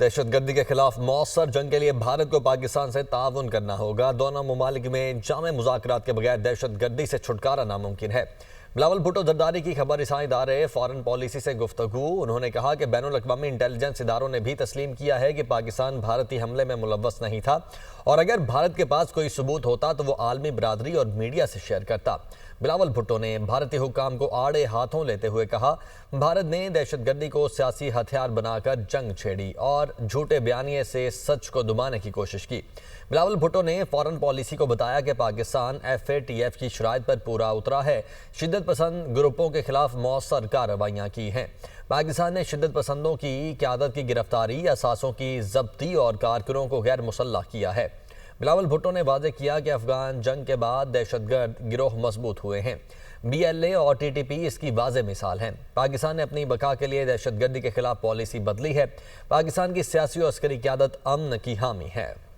दहशतगर्दी के खिलाफ मौसर जंग के लिए भारत को पाकिस्तान से ताउन करना होगा। दोनों मुमालिक में जामे मुज़ाकरात के बगैर दहशतगर्दी से छुटकारा नामुमकिन है। बिलावल भुट्टो जरदारी की खबर रिसाई इदारे फॉरेन पॉलिसी से गुफ्तगू। उन्होंने कहा कि बैनुल-अक़वामी इंटेलिजेंस इदारों ने भी तस्लीम किया है कि पाकिस्तान भारतीय हमले में मुलव्वस नहीं था और अगर भारत के पास कोई सबूत होता तो वो आलमी बरादरी और मीडिया से शेयर करता। बिलावल भुट्टो ने भारतीय हुक्काम को आड़े हाथों लेते हुए कहा, भारत ने दहशतगर्दी को सियासी हथियार बनाकर जंग छेड़ी और झूठे बयानिए से सच को दबाने की कोशिश की। बिलावल भुट्टो ने फॉरेन पॉलिसी को बताया कि पाकिस्तान FATF की शराइत पर पूरा उतरा है। शिद्दत पसंद ग्रुपों के खिलाफ मौसर कार्रवाइयाँ की हैं। पाकिस्तान ने शिद्दत पसंदों की क़यादत की गिरफ्तारी, असासों की जब्ती और कारकुनों को गैर मुसल्लह किया है। बिलावल भुट्टो ने वाज़ेह किया कि अफगान जंग के बाद दहशतगर्द गिरोह मजबूत हुए हैं। BLA और TTP इसकी वाज़ेह मिसाल हैं। पाकिस्तान ने अपनी बका के लिए दहशतगर्दी के खिलाफ पॉलिसी बदली है। पाकिस्तान की सियासी और अस्करी क़यादत अमन की हामी है।